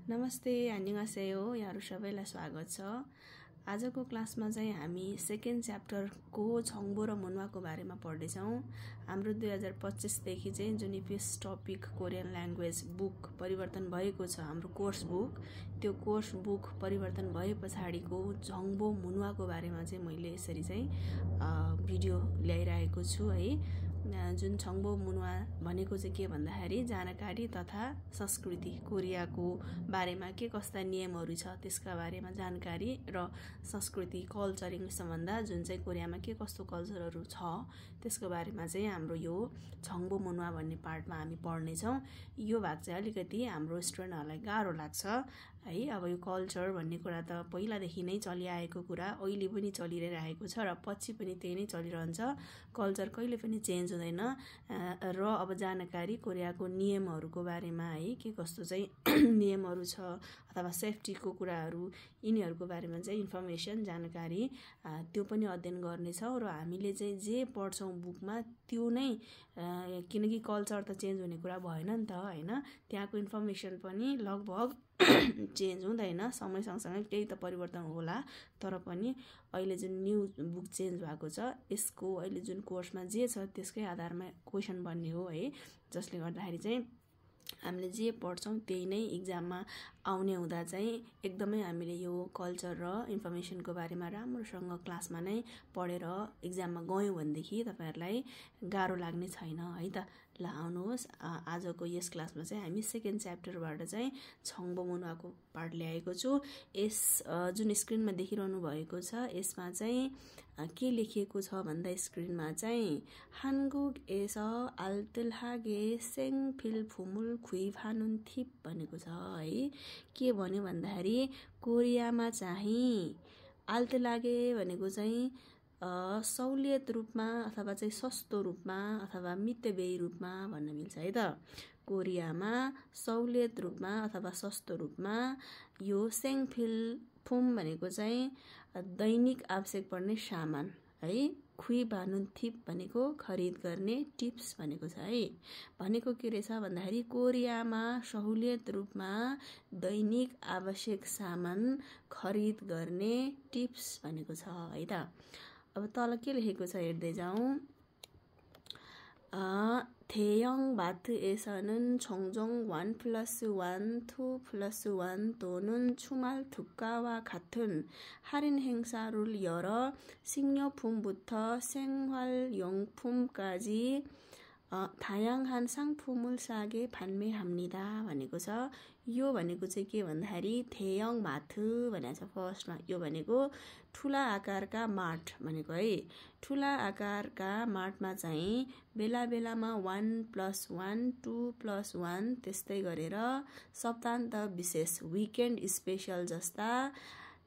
नमस्ते, 안녕하세요. यहाँहरु सबैलाई स्वागत छ। आजको क्लासमा चाहिँ हामी सेकेन्ड च्याप्टरको छङ्बो र मुनुवाको बारेमा पढ्दैछौँ। हाम्रो 2025 देखि चाहिँ जुन EPS topic Korean language book परिवर्तन भएको छ, हाम्रो कोर्स बुक, त्यो कोर्स बुक परिवर्तन भए पछाडिको छङ्बो मुनुवाको बारेमा चाहिँ मैले यसरी चाहिँ भिडियो ल्याइरहेको छु है। जुन छङ्बो मुनुवा भनेको चाहिँ के भन्दाखेरि जानकारी तथा संस्कृति, कोरियाको बारेमा के कस्ता नियमहरू छ त्यसका बारेमा जानकारी र संस्कृति कल्चर इंग्लिशमा भन्दा जुन चाहिँ कोरियामा के कस्तो कल्चरहरू छ त्यसको बारेमा चाहिँ हाम्रो यो छङ्बो मुनुवा भन्ने पार्टमा हामी पढ्नेछौँ। यो भाग चाहिँ अलिकति हाम्रो स्टुडेन्टहरूलाई गाह्रो लाग्छ है। अब यो कल्चर भन्ने कुरा त पहिलादेखि नै चलिआएको कुरा, अहिले पनि चलिरहेको छ र पछि पनि त्यही नै चलिरहन्छ। कल्चर कहिले पनि चेन्ज हुँदैन र अब जानकारी कोरियाको नियमहरूको बारेमा है, के कस्तो चाहिँ नियमहरू छ अथवा सेफ्टीको कुराहरू, यिनीहरूको बारेमा चाहिँ इन्फर्मेसन जानकारी त्यो पनि अध्ययन गर्नेछौँ। र हामीले चाहिँ जे पढ्छौँ बुकमा त्यो नै, किनकि कल्चर त चेन्ज हुने कुरा भएन नि त हैन, त्यहाँको इन्फर्मेसन पनि लगभग चेन्ज हुँदैन, समय सँगसँगै केही त परिवर्तन होला, तर पनि अहिले जुन न्यू बुक चेन्ज भएको छ यसको अहिले जुन कोर्समा जे छ त्यसकै आधारमा क्वेसन बन्ने हो है। जसले गर्दाखेरि चाहिँ हामीले जे पढ्छौँ त्यही नै इक्जाममा आउने हुँदा चाहिँ एकदमै हामीले यो कल्चर र इन्फर्मेसनको बारेमा राम्रोसँग क्लासमा नै पढेर इक्जाममा गयौँ भनेदेखि तपाईहरुलाई गाह्रो लाग्ने छैन है त। ल आउनुहोस्, आजको यस क्लासमा चाहिँ हामी सेकेन्ड च्याप्टरबाट चाहिँ छङ्बो मुनुवाको पार्ट ल्याएको छु। यस जुन स्क्रिनमा देखिरहनु भएको छ यसमा चाहिँ के लेखिएको छ भन्दा स्क्रिनमा चाहिँ 한국 에서 알뜰하게 생필품을 구입하는 팁 भनेको छ है। के भन्यो भन्दाखेरि कोरियामा चाहिँ 알뜰하게 भनेको चाहिँ सहुलियत रूपमा अथवा चाहिँ सस्तो रूपमा अथवा मितव्ययी रूपमा भन्न मिल्छ है त। कोरियामा सहुलियत रूपमा अथवा सस्तो रूपमा यो सेङफिल्फुम भनेको चाहिँ दैनिक आवश्यक पर्ने सामान है। खुइबानुन थिप भनेको खरिद गर्ने टिप्स भनेको छ है। भनेको के रहेछ भन्दाखेरि कोरियामा सहुलियत रूपमा दैनिक आवश्यक सामान खरिद गर्ने टिप्स भनेको छ है त। अब तल के लेखेको छ हेर्दै जाउँ। 대형 마트에서는 종종 1+1, 2+1 또는 주말 특가와 같은 할인 행사를 열어 식료품부터 생활용품까지 다양한 상품을 싸게 판매합니다 भनेको छ। यो भनेको चाहिँ के भन्दाखेरि 대형 마트 भनेको छ फर्स्टमा। यो भनेको ठुला आकारका मार्ट भनेको है। ठुला आकारका मार्टमा चाहिँ बेला बेलामा 1+1, 2+1 त्यस्तै गरेर सप्ताहन्त विशेष विकेन्ड स्पेशल जस्ता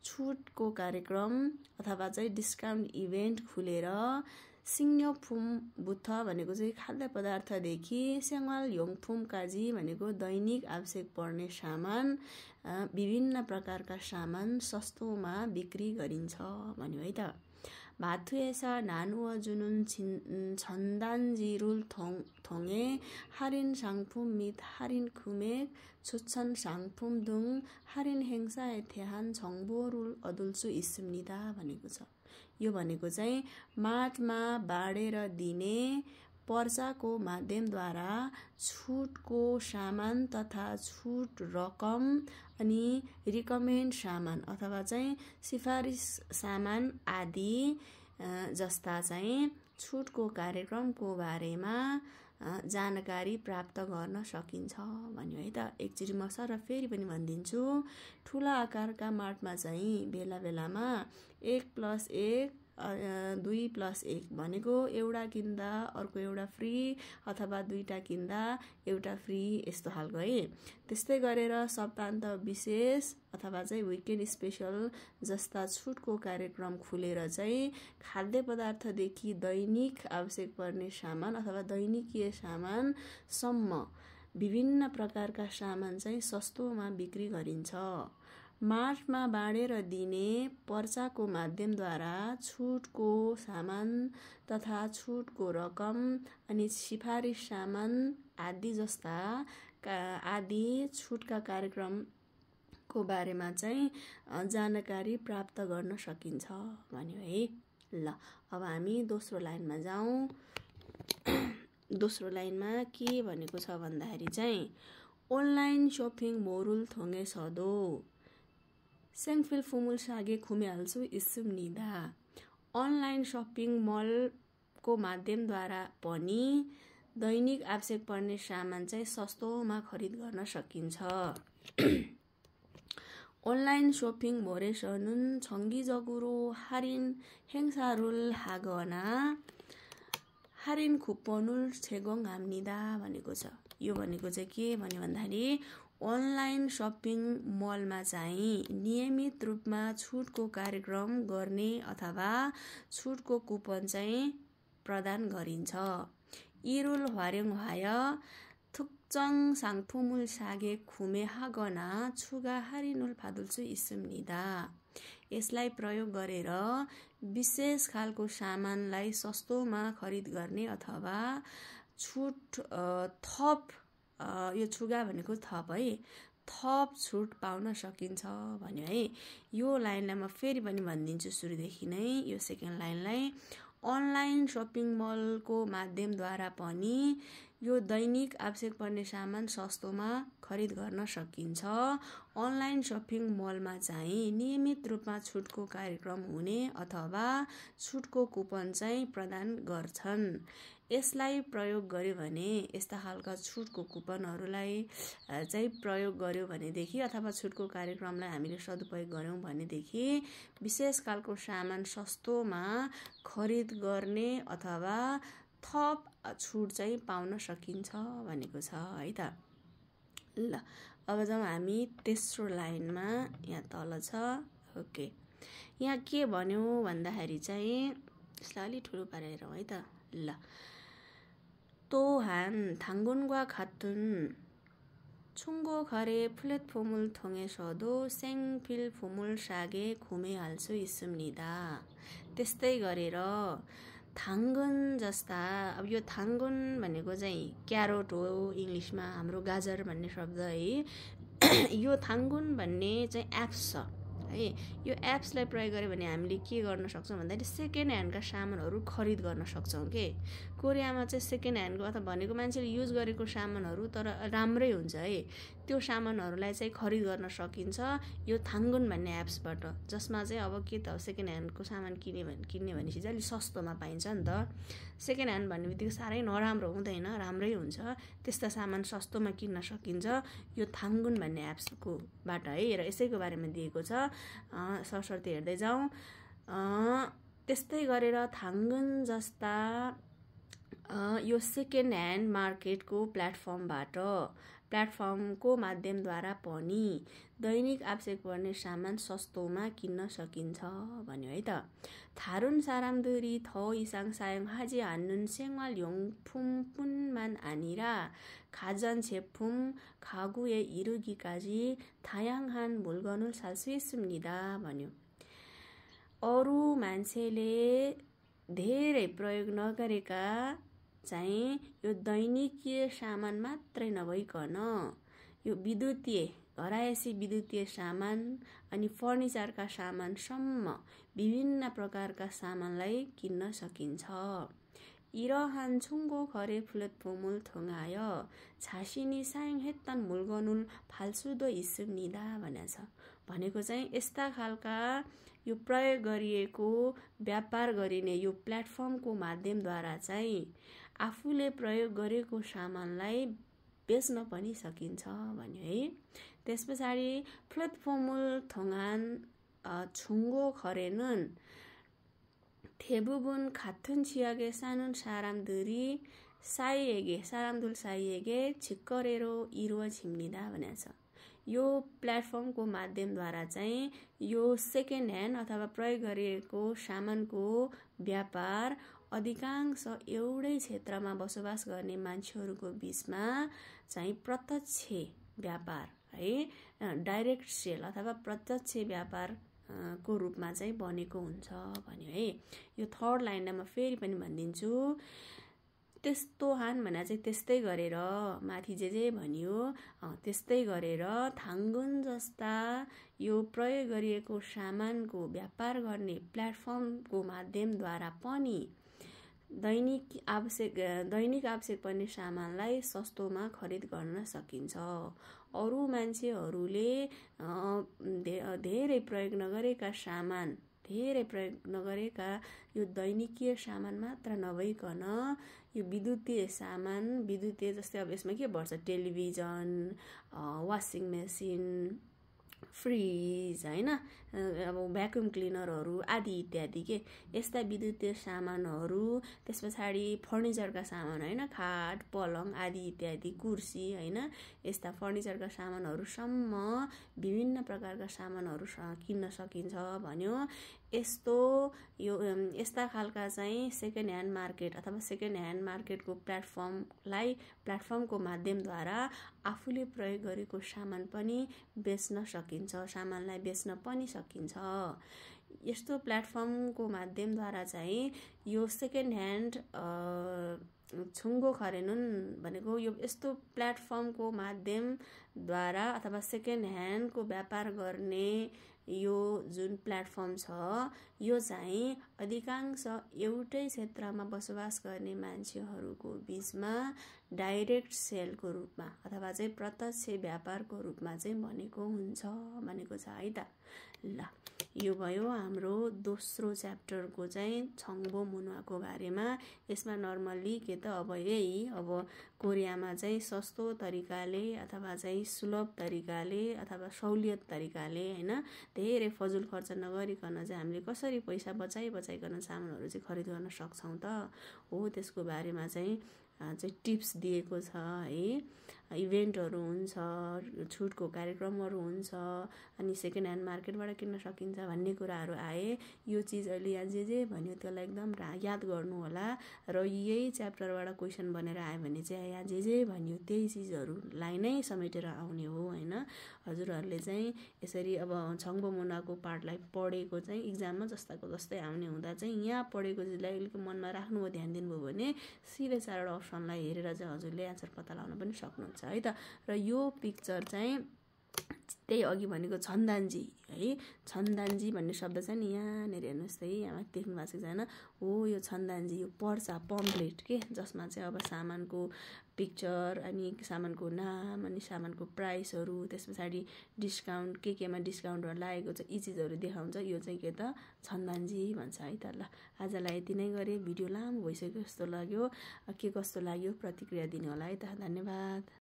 छुटको कार्यक्रम अथवा चाहिँ डिस्काउन्ट इभेन्ट खुलेर सिङ्योफुम बुथ भनेको चाहिँ खाद्य पदार्थदेखि सेङवालयोङफुमकाजी भनेको दैनिक आवश्यक पर्ने सामान, विभिन्न प्रकारका सामान सस्तोमा बिक्री गरिन्छ भन्यो है त। 마트에서 나누어 주는 전단지를 통해 할인 상품 및 할인 금액, 추천 상품 등 할인 행사에 대한 정보를 얻을 수 있습니다 भनेको छ। यो भनेको चाहिँ मार्टमा बाँडेर दिने पर्चाको माध्यमद्वारा छुटको सामान तथा छुट रकम अनि रिकमेन्ड सामान अथवा चाहिँ सिफारिस सामान आदि जस्ता चाहिँ छुटको कार्यक्रमको बारेमा जानकारी प्राप्त गर्न सकिन्छ भन्यो है त। एकचोटि म सर फेरि पनि भनिदिन्छु। ठुला आकारका मार्टमा चाहिँ बेला बेलामा 1+1, 2+1 भनेको एउटा किन्दा अर्को एउटा फ्री अथवा दुईटा किन्दा एउटा फ्री यस्तो खालको है। त्यस्तै गरेर सप्ताहन्त विशेष अथवा चाहिँ विकेन्ड स्पेशल जस्ता छुटको कार्यक्रम खुलेर चाहिँ खाद्य पदार्थदेखि दैनिक आवश्यक पर्ने सामान अथवा दैनिकीय सामानसम्म विभिन्न प्रकारका सामान चाहिँ सस्तोमा बिक्री गरिन्छ। मार्टमा बाँडेर दिने पर्चाको माध्यमद्वारा छुटको सामान तथा छुटको रकम अनि सिफारिस सामान आदि जस्ता आदि छुटका कार्यक्रम को बारेमा चाहिँ जानकारी प्राप्त गर्न सकिन्छ भन्यो है। ल अब हामी दोस्रो लाइनमा जाउँ। दोस्रो लाइनमा के भनेको छ भन्दाखेरि चाहिँ 온라인 쇼핑 몰을 통해서도 생필품을 사게 구매할 수 있습니다. अनलाइन सपिङ मलको माध्यमद्वारा पनि दैनिक आवश्यक पर्ने सामान चाहिँ सस्तोमा खरिद गर्न सकिन्छ। 온라인 쇼핑 몰에서는 정기적으로 할인 행사를 하거나 할인 쿠폰을 제공합니다 भनेको छ। यो भनेको चाहिँ के भन्यो भन्दाखेरि अनलाइन सपिङ मलमा चाहिँ नियमित रूपमा छुटको कार्यक्रम गर्ने अथवा छुटको कुपन चाहिँ प्रदान गरिन्छ। 이를 활용하여 특정 상품을 사게 구매하거나 추가 할인을 받을 수 있습니다. यसलाई प्रयोग गरेर विशेष खालको सामानलाई सस्तोमा खरिद गर्ने अथवा छुट थप यो छुगा भनेको थप है, थप छुट पाउन सकिन्छ भन्यो है। यो लाइनलाई म फेरि पनि भनिदिन्छु सुरुदेखि नै। यो सेकेन्ड लाइनलाई अनलाइन सपिङ मलको माध्यमद्वारा पनि यो दैनिक आवश्यक पर्ने सामान सस्तोमा खरिद गर्न सकिन्छ। अनलाइन सपिङ मलमा चाहिँ नियमित रूपमा छुटको कार्यक्रम हुने अथवा छुटको कुपन चाहिँ प्रदान गर्छन्। यसलाई प्रयोग गर्यो भने यस्ता खालका छुटको कुपनहरूलाई चाहिँ प्रयोग गर्यो भनेदेखि अथवा छुटको कार्यक्रमलाई हामीले सदुपयोग गर्यौं भनेदेखि विशेष खालको सामान सस्तोमा खरिद गर्ने अथवा थप छुट चाहिँ पाउन सकिन्छ भनेको छ है त। ल अब जाउँ हामी तेस्रो लाइनमा, यहाँ तल छ। ओके, यहाँ के भन्यो भन्दाखेरि चाहिँ यसलाई अलि ठुलो पारेर है त। ल 또한 당근과 같은 충고 거래 플랫폼을 통해서도 생필품을 싸게 구매할 수 있습니다. त्यस्तै गरेर 당근 जस्ता, अब यो 당근 भनेको चाहिँ क्यारोट हो इङ्ग्लिसमा, हाम्रो गाजर भन्ने शब्द है। यो 당근 भन्ने चाहिँ एप्स छ है। यो एप्सलाई प्रयोग गर्यो भने हामीले के गर्न सक्छौं भन्दाखेरि सेकेन्ड ह्यान्डका सामानहरू खरिद गर्न सक्छौं के। कोरियामा चाहिँ सेकेन्ड ह्यान्डको अथवा भनेको मान्छेले युज गरेको सामानहरू तर राम्रै हुन्छ है, त्यो सामानहरूलाई चाहिँ खरिद गर्न सकिन्छ यो 당근 भन्ने एप्सबाट, जसमा चाहिँ अब के त सेकेन्ड ह्यान्डको सामान किन्ने भनेपछि चाहिँ अलिक सस्तोमा पाइन्छ नि त। सेकेन्ड ह्यान्ड भन्ने बित्तिकै साह्रै नराम्रो हुँदैन, राम्रै हुन्छ। त्यस्ता सामान सस्तोमा किन्न सकिन्छ यो 당근 भन्ने एप्सको बाट है। र यसैको बारेमा दिएको छ, सरसर्ती हेर्दै जाउँ। त्यस्तै गरेर 당근 जस्ता यो सेकेन्ड ह्यान्ड मार्केटको प्लेटफर्मको माध्यमद्वारा पनि दैनिक आवश्यक पर्ने सामान सस्तोमा किन्न सकिन्छ भन्यो है त। 다른 사람들이 더 이상 사용하지 않는 생활용품뿐만 아니라 가전제품, 가구에 이르기까지 다양한 물건을 살 수 있습니다 भन्यो। अरू मान्छेले धेरै प्रयोग नगरेका चाहिँ यो दैनिकीय सामान मात्रै नभइकन यो विद्युतीय, घरायसी विद्युतीय सामान अनि फर्निचरका सामानसम्म विभिन्न प्रकारका सामानलाई किन्न सकिन्छ। 이러한 충고 거래 플랫폼을 통하여 자신이 사용했던 물건을 팔 수도 있습니다 भनेको चाहिँ यस्ता खालका यो प्रयोग गरिएको व्यापार गरिने यो प्लेटफर्मको माध्यमद्वारा चाहिँ आफूले प्रयोग गरेको सामानलाई बेच्न पनि सकिन्छ भन्यो है। त्यसपछि 플랫폼을 통한 중고 거래는 대부분 같은 지역에 사는 사람들 사이에게 직거래로 이루어집니다 भनेछ। यो प्लेटफर्मको माध्यमद्वारा चाहिँ यो सेकेन्ड ह्यान्ड अथवा प्रयोग गरिएको सामानको व्यापार अधिकांश एउटै क्षेत्रमा बसोबास गर्ने मान्छेहरूको बीचमा चाहिँ प्रत्यक्ष व्यापार है, डाइरेक्ट सेल अथवा प्रत्यक्ष व्यापार को रूपमा चाहिँ बनेको हुन्छ भन्यो है। यो थर्ड लाइनलाई म फेरि पनि भनिदिन्छु। त्यस्तो हान भने चाहिँ त्यस्तै गरेर माथि जे भनियो त्यस्तै गरेर थाङ्गुन जस्ता यो प्रयोग गरिएको सामानको व्यापार गर्ने प्लेटफर्मको माध्यमद्वारा पनि दैनिक आवश्यक पर्ने सामानलाई सस्तोमा खरिद गर्न सकिन्छ। अरू मान्छेहरूले धेरै प्रयोग नगरेका यो दैनिकीय सामान मात्र नभइकन यो विद्युतीय जस्तै अब यसमा के पर्छ, टेलिभिजन, वासिङ मेसिन, फ्रिज हैन, अब भ्याक्युम क्लिनरहरू आदि इत्यादि के यस्ता विद्युतीय सामानहरू, त्यस पछाडि फर्निचरका सामान हैन, खाट, पलङ आदि इत्यादि, कुर्सी हैन, यस्ता फर्निचरका सामानहरूसम्म विभिन्न प्रकारका सामानहरू किन्न सकिन्छ भन्यो। यस्ता खालका चाहिँ सेकेन्ड ह्यान्ड मार्केट अथवा सेकेन्ड ह्यान्ड मार्केटको प्लेटफर्मको माध्यमद्वारा आफूले प्रयोग गरेको सामान पनि बेच्न सकिन्छ, सामानलाई बेच्न पनि सकिन्छ। यस्तो प्लेटफर्मको माध्यमद्वारा चाहिँ यो सेकेन्ड ह्यान्ड छुङ्गो खरेनुन भनेको यो यस्तो प्लेटफर्मको माध्यमद्वारा अथवा सेकेन्ड ह्यान्डको व्यापार गर्ने यो जुन प्लेटफर्म छ यो चाहिँ अधिकांश एउटै क्षेत्रमा बसोबास गर्ने मान्छेहरूको बीचमा डाइरेक्ट सेलको रूपमा अथवा चाहिँ प्रत्यक्ष व्यापारको रूपमा चाहिँ भनेको छ है त। ल यो भयो हाम्रो दोस्रो च्याप्टरको चाहिँ छङ्बो मुन्वाको बारेमा। यसमा नर्मल्ली के त अब कोरियामा चाहिँ सस्तो तरिकाले अथवा चाहिँ सुलभ तरिकाले अथवा सहुलियत तरिकाले हैन धेरै फजुल खर्च नगरिकन चाहिँ हामीले कसरी पैसा बचाइकन सामानहरू चाहिँ खरिद गर्न सक्छौं त हो, त्यसको बारेमा चाहिँ टिप्स दिएको छ है। इभेन्टहरू हुन्छ, छुटको कार्यक्रमहरू हुन्छ, अनि सेकेन्ड ह्यान्ड मार्केटबाट किन्न सकिन्छ भन्ने कुराहरू आए। यो चिज अहिले यहाँ जे भन्यो त्यसलाई एकदम याद गर्नु होला र यही च्याप्टरबाट क्वेसन बनेर आयो भने चाहिँ यहाँ जे भन्यो त्यही चिजहरूलाई नै समेटेर आउने हो हैन। हजुरहरूले चाहिँ यसरी अब छङ्बो मुन्वाको पार्टलाई पढेको चाहिँ इक्जाममा जस्ताको जस्तै आउने हुँदा चाहिँ यहाँ पढेको चिजलाई अलिक मनमा राख्नुभयो, ध्यान दिनुभयो भने सिधै 4वटा अप्सनलाई हेरेर चाहिँ हजुरले एन्सर पत्ता लगाउन पनि सक्नुहुन्छ है त। र यो पिक्चर चाहिँ त्यही अघि भनेको छन्दान्जी है, छन्दान्जी भन्ने शब्द छ नि यहाँनिर हेर्नुहोस् है, यहाँ देख्नु भएको छ हैन हो, यो छन्दान्जी यो पर्चा पम्पलेट के जसमा चाहिँ अब सामानको पिक्चर अनि सामानको नाम अनि सामानको प्राइसहरू, त्यस पछाडि डिस्काउन्ट केमा डिस्काउन्टहरू लागेको छ यी चिजहरू देखाउँछ। यो चाहिँ के त छन्दान्जी भन्छ है त। ल आजलाई यति नै गरे, भिडियो लामो भइसक्यो जस्तो लाग्यो, के कस्तो लाग्यो प्रतिक्रिया दिनु होला है त। धन्यवाद।